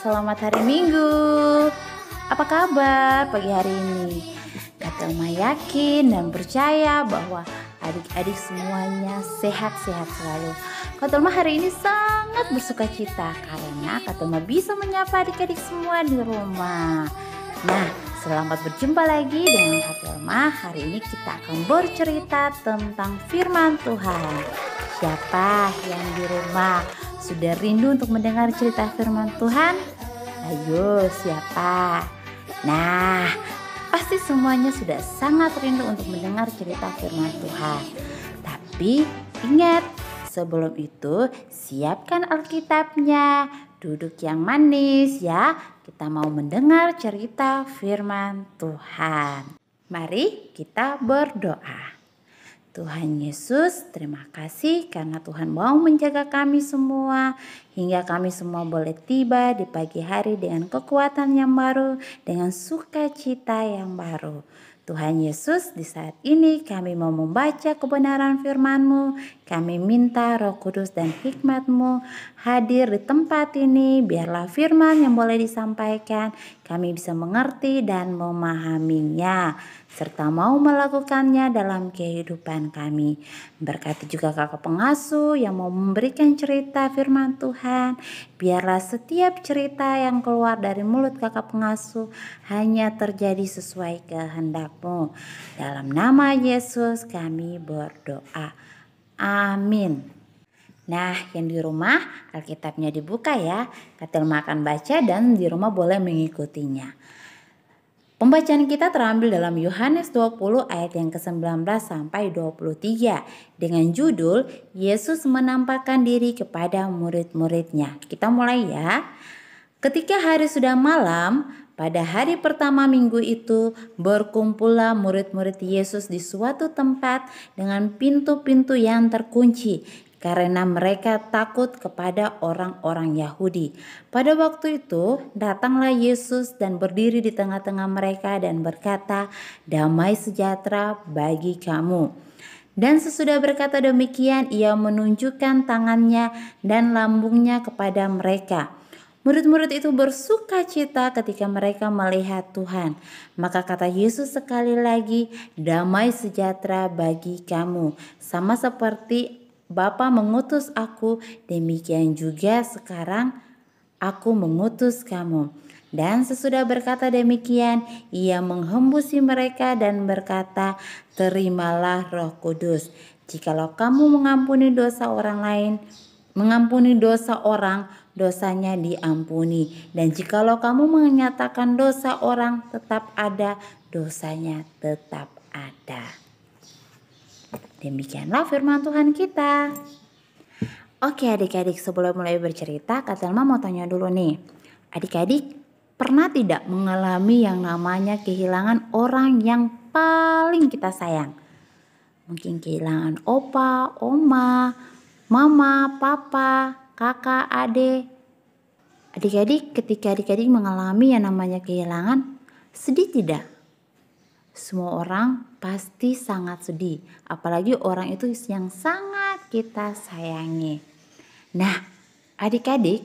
selamat hari Minggu. Apa kabar pagi hari ini? Kak Telma yakin dan percaya bahwa adik-adik semuanya sehat-sehat selalu. Kak Telma hari ini sangat bersuka cita karena Kak Telma bisa menyapa adik-adik semua di rumah. Nah, selamat berjumpa lagi dengan Kak Telma. Hari ini kita akan bercerita tentang firman Tuhan. Siapa yang di rumah sudah rindu untuk mendengar cerita firman Tuhan? Ayo, siapa? Nah, pasti semuanya sudah sangat rindu untuk mendengar cerita firman Tuhan. Tapi ingat, sebelum itu siapkan Alkitabnya, duduk yang manis ya. Kita mau mendengar cerita firman Tuhan. Mari kita berdoa. Tuhan Yesus, terima kasih karena Tuhan mau menjaga kami semua hingga kami semua boleh tiba di pagi hari dengan kekuatan yang baru, dengan sukacita yang baru. Tuhan Yesus, di saat ini kami mau membaca kebenaran firman-Mu. Kami minta Roh Kudus dan hikmat-Mu hadir di tempat ini. Biarlah firman yang boleh disampaikan kami bisa mengerti dan memahaminya, serta mau melakukannya dalam kehidupan kami. Berkati juga kakak pengasuh yang mau memberikan cerita firman Tuhan. Biarlah setiap cerita yang keluar dari mulut kakak pengasuh hanya terjadi sesuai kehendak-Mu. Dalam nama Yesus kami berdoa. Amin. Nah, yang di rumah Alkitabnya dibuka ya. Kak Telma akan baca dan di rumah boleh mengikutinya. Pembacaan kita terambil dalam Yohanes 20 ayat yang ke-19 sampai 23 dengan judul Yesus menampakkan diri kepada murid-muridnya. Kita mulai ya. Ketika hari sudah malam, pada hari pertama minggu itu berkumpullah murid-murid Yesus di suatu tempat dengan pintu-pintu yang terkunci karena mereka takut kepada orang-orang Yahudi. Pada waktu itu datanglah Yesus dan berdiri di tengah-tengah mereka dan berkata, "Damai sejahtera bagi kamu." Dan sesudah berkata demikian, ia menunjukkan tangannya dan lambungnya kepada mereka. Murid-murid itu bersuka cita ketika mereka melihat Tuhan. Maka kata Yesus sekali lagi, "Damai sejahtera bagi kamu. Sama seperti Bapa mengutus aku, demikian juga sekarang aku mengutus kamu." Dan sesudah berkata demikian, ia menghembusi mereka dan berkata, "Terimalah Roh Kudus. Jikalau kamu mengampuni dosa orang lain, mengampuni dosa orang, dosanya diampuni. Dan jikalau kamu menyatakan dosa orang tetap ada, dosanya tetap ada." Demikianlah firman Tuhan kita. Oke adik-adik, sebelum mulai bercerita, Kak Telma mau tanya dulu nih. Adik-adik pernah tidak mengalami yang namanya kehilangan orang yang paling kita sayang? Mungkin kehilangan opa, oma, mama, papa, kakak, adik. Adik-adik, ketika adik-adik mengalami yang namanya kehilangan, sedih tidak? Semua orang pasti sangat sedih, apalagi orang itu yang sangat kita sayangi. Nah, adik-adik,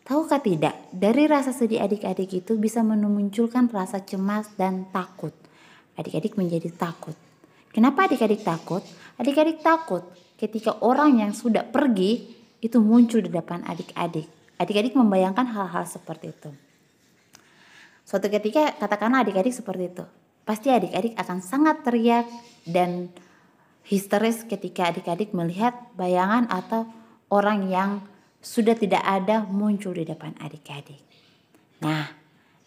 tahukah tidak, dari rasa sedih adik-adik itu bisa memunculkan rasa cemas dan takut. Adik-adik menjadi takut. Kenapa adik-adik takut? Adik-adik takut ketika orang yang sudah pergi itu muncul di depan adik-adik. Adik-adik membayangkan hal-hal seperti itu. Suatu ketika katakanlah adik-adik seperti itu. Pasti adik-adik akan sangat teriak dan histeris ketika adik-adik melihat bayangan atau orang yang sudah tidak ada muncul di depan adik-adik. Nah,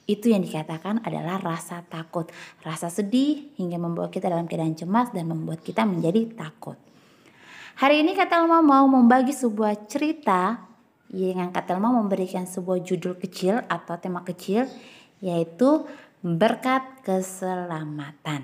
itu yang dikatakan adalah rasa takut, rasa sedih hingga membawa kita dalam keadaan cemas dan membuat kita menjadi takut. Hari ini Kak Telma mau membagi sebuah cerita yang Kak Telma memberikan sebuah judul kecil atau tema kecil, yaitu berkat keselamatan.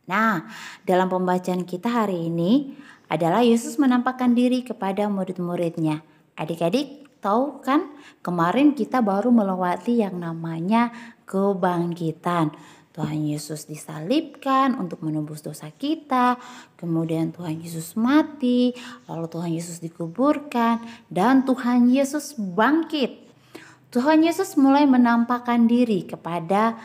Nah, dalam pembacaan kita hari ini adalah Yesus menampakkan diri kepada murid-muridnya. Adik-adik tahu kan, kemarin kita baru melewati yang namanya kebangkitan. Tuhan Yesus disalibkan untuk menebus dosa kita, kemudian Tuhan Yesus mati, lalu Tuhan Yesus dikuburkan, dan Tuhan Yesus bangkit. Tuhan Yesus mulai menampakkan diri kepada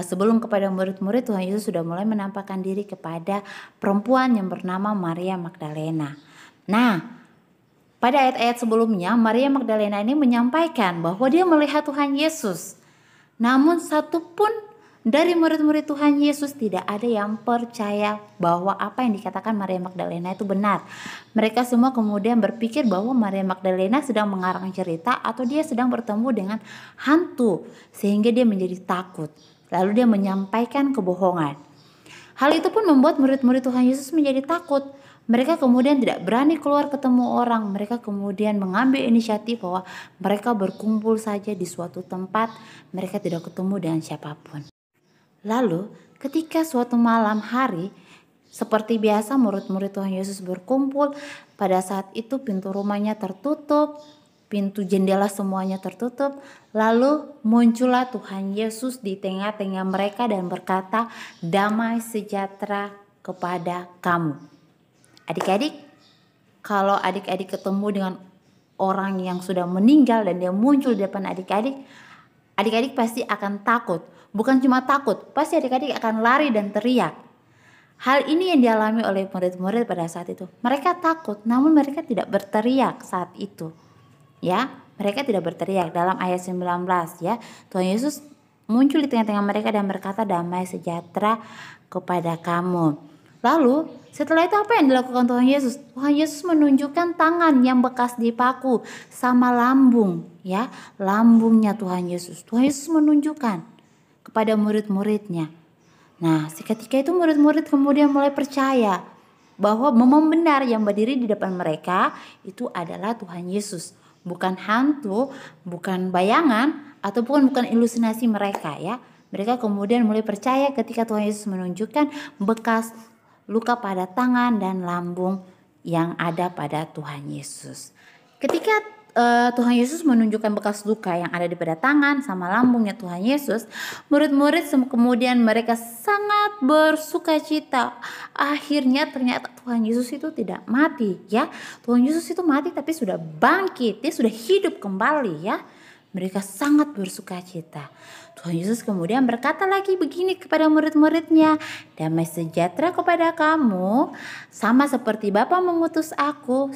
sebelum kepada murid-murid, Tuhan Yesus sudah mulai menampakkan diri kepada perempuan yang bernama Maria Magdalena. Nah, pada ayat-ayat sebelumnya Maria Magdalena ini menyampaikan bahwa dia melihat Tuhan Yesus. Namun satu pun dari murid-murid Tuhan Yesus tidak ada yang percaya bahwa apa yang dikatakan Maria Magdalena itu benar. Mereka semua kemudian berpikir bahwa Maria Magdalena sedang mengarang cerita atau dia sedang bertemu dengan hantu sehingga dia menjadi takut. Lalu dia menyampaikan kebohongan. Hal itu pun membuat murid-murid Tuhan Yesus menjadi takut. Mereka kemudian tidak berani keluar ketemu orang. Mereka kemudian mengambil inisiatif bahwa mereka berkumpul saja di suatu tempat. Mereka tidak ketemu dengan siapapun. Lalu ketika suatu malam hari, seperti biasa murid-murid Tuhan Yesus berkumpul. Pada saat itu pintu rumahnya tertutup, pintu jendela semuanya tertutup. Lalu muncullah Tuhan Yesus di tengah-tengah mereka dan berkata, "Damai sejahtera kepada kamu." Adik-adik, kalau adik-adik ketemu dengan orang yang sudah meninggal dan dia muncul di depan adik-adik, adik-adik pasti akan takut. Bukan cuma takut, pasti adik-adik akan lari dan teriak. Hal ini yang dialami oleh murid-murid pada saat itu. Mereka takut, namun mereka tidak berteriak saat itu. Ya, mereka tidak berteriak. Dalam ayat 19 ya, Tuhan Yesus muncul di tengah-tengah mereka dan berkata, "Damai sejahtera kepada kamu." Lalu setelah itu apa yang dilakukan Tuhan Yesus? Tuhan Yesus menunjukkan tangan yang bekas dipaku sama lambung, ya, lambungnya Tuhan Yesus. Tuhan Yesus menunjukkan kepada murid-muridnya. Nah, seketika itu murid-murid kemudian mulai percaya bahwa memang benar yang berdiri di depan mereka itu adalah Tuhan Yesus, bukan hantu, bukan bayangan ataupun bukan ilusinasi mereka, ya. Mereka kemudian mulai percaya ketika Tuhan Yesus menunjukkan bekas luka pada tangan dan lambung yang ada pada Tuhan Yesus. Ketika Tuhan Yesus menunjukkan bekas luka yang ada di pada tangan sama lambungnya Tuhan Yesus, murid-murid kemudian mereka sangat bersukacita. Akhirnya ternyata Tuhan Yesus itu tidak mati, ya. Tuhan Yesus itu mati tapi sudah bangkit, dia sudah hidup kembali, ya. Mereka sangat bersukacita. Tuhan Yesus kemudian berkata lagi begini kepada murid-muridnya, "Damai sejahtera kepada kamu, sama seperti Bapa mengutus aku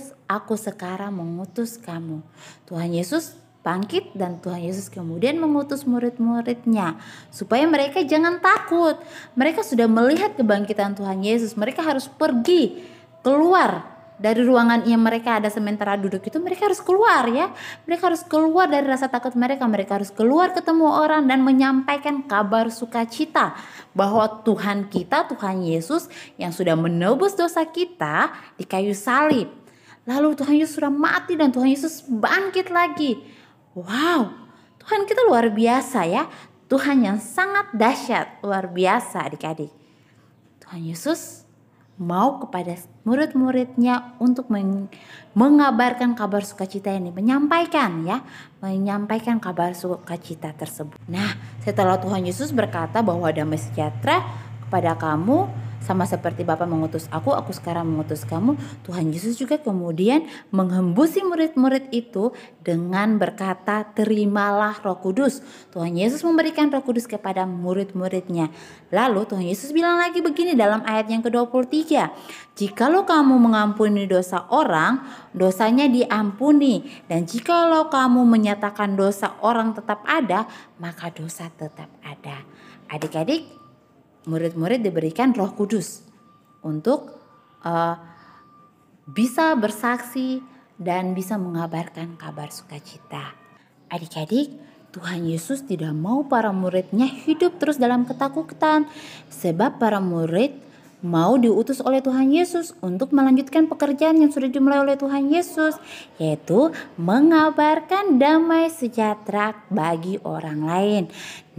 sekarang mengutus kamu." Tuhan Yesus bangkit dan Tuhan Yesus kemudian mengutus murid-muridnya supaya mereka jangan takut. Mereka sudah melihat kebangkitan Tuhan Yesus. Mereka harus pergi keluar dari ruangan yang mereka ada sementara duduk itu. Mereka harus keluar, ya. Mereka harus keluar dari rasa takut mereka. Mereka harus keluar ketemu orang dan menyampaikan kabar sukacita bahwa Tuhan kita, Tuhan Yesus yang sudah menebus dosa kita di kayu salib. Lalu Tuhan Yesus sudah mati dan Tuhan Yesus bangkit lagi. Wow, Tuhan kita luar biasa, ya. Tuhan yang sangat dahsyat, luar biasa adik-adik. Tuhan Yesus mau kepada murid-muridnya untuk mengabarkan kabar sukacita ini, menyampaikan kabar sukacita tersebut. Nah, setelah Tuhan Yesus berkata bahwa damai sejahtera kepada kamu, sama seperti Bapa mengutus aku sekarang mengutus kamu, Tuhan Yesus juga kemudian menghembusi murid-murid itu dengan berkata, "Terimalah Roh Kudus." Tuhan Yesus memberikan Roh Kudus kepada murid-muridnya. Lalu Tuhan Yesus bilang lagi begini dalam ayat yang ke-23, "Jikalau kamu mengampuni dosa orang, dosanya diampuni. Dan jikalau kamu menyatakan dosa orang tetap ada, maka dosa tetap ada." Adik-adik, murid-murid diberikan Roh Kudus untuk bisa bersaksi dan bisa mengabarkan kabar sukacita. Adik-adik, Tuhan Yesus tidak mau para muridnya hidup terus dalam ketakutan, sebab para murid mau diutus oleh Tuhan Yesus untuk melanjutkan pekerjaan yang sudah dimulai oleh Tuhan Yesus, yaitu mengabarkan damai sejahtera bagi orang lain.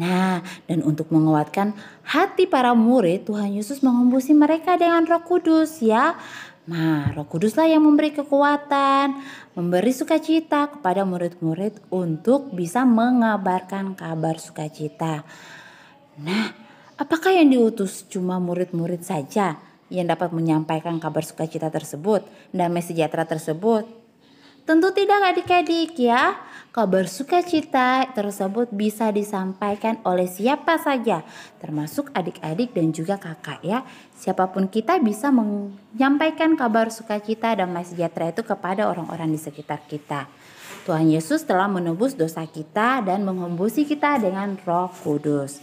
Nah, dan untuk menguatkan hati para murid, Tuhan Yesus mengembusi mereka dengan Roh Kudus, ya. Nah, Roh Kuduslah yang memberi kekuatan, memberi sukacita kepada murid-murid untuk bisa mengabarkan kabar sukacita. Nah, apakah yang diutus cuma murid-murid saja yang dapat menyampaikan kabar sukacita tersebut, damai sejahtera tersebut? Tentu tidak adik-adik ya. Kabar sukacita tersebut bisa disampaikan oleh siapa saja, termasuk adik-adik dan juga kakak ya. Siapapun kita bisa menyampaikan kabar sukacita damai sejahtera itu kepada orang-orang di sekitar kita. Tuhan Yesus telah menebus dosa kita dan menghembusi kita dengan Roh Kudus.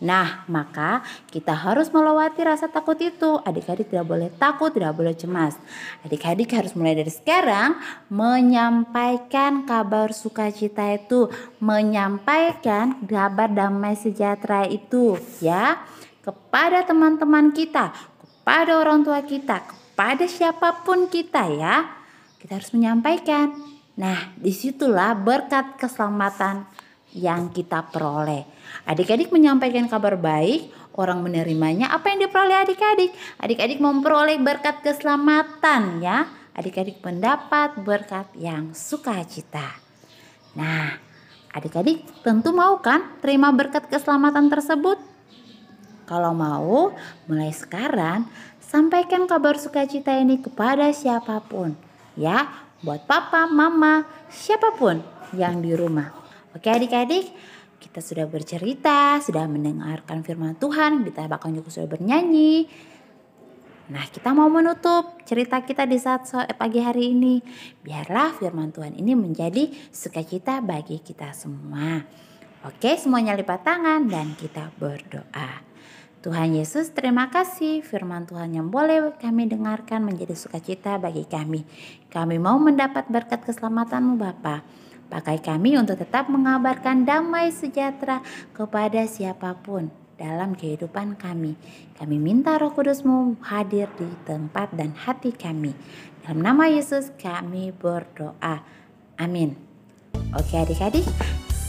Nah, maka kita harus melewati rasa takut itu. Adik-adik tidak boleh takut, tidak boleh cemas. Adik-adik harus mulai dari sekarang menyampaikan kabar sukacita itu, menyampaikan kabar damai sejahtera itu ya kepada teman-teman kita, kepada orang tua kita, kepada siapapun kita ya. Kita harus menyampaikan. Nah, disitulah berkat keselamatan yang kita peroleh. Adik-adik menyampaikan kabar baik, orang menerimanya. Apa yang diperoleh adik-adik? Adik-adik memperoleh berkat keselamatan ya. Adik-adik mendapat berkat yang sukacita. Nah, adik-adik tentu mau kan terima berkat keselamatan tersebut? Kalau mau, mulai sekarang sampaikan kabar sukacita ini kepada siapapun ya, buat papa, mama, siapapun yang di rumah. Oke adik-adik, kita sudah bercerita, sudah mendengarkan firman Tuhan, kita bahkan juga sudah bernyanyi. Nah, kita mau menutup cerita kita di saat pagi hari ini. Biarlah firman Tuhan ini menjadi sukacita bagi kita semua. Oke, semuanya lipat tangan dan kita berdoa. Tuhan Yesus, terima kasih firman Tuhan yang boleh kami dengarkan menjadi sukacita bagi kami. Kami mau mendapat berkat keselamatan-Mu Bapa. Pakai kami untuk tetap mengabarkan damai sejahtera kepada siapapun dalam kehidupan kami. Kami minta Roh Kudus-Mu hadir di tempat dan hati kami. Dalam nama Yesus kami berdoa. Amin. Oke adik-adik,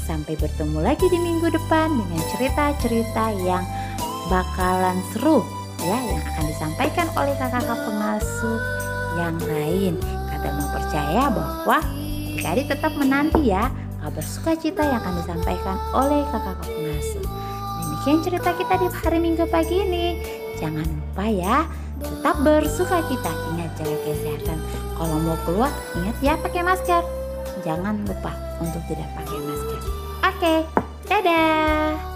sampai bertemu lagi di minggu depan dengan cerita-cerita yang bakalan seru ya, yang akan disampaikan oleh kakak-kakak pengasuh yang lain. Kata mau percaya bahwa adik-adik tetap menanti ya kabar sukacita yang akan disampaikan oleh kakak-kakak pengasuh. Demikian cerita kita di hari Minggu pagi ini. Jangan lupa ya, tetap bersukacita. Ingat jaga kesehatan. Kalau mau keluar, ingat ya pakai masker. Jangan lupa untuk tidak pakai masker. Oke, dadah.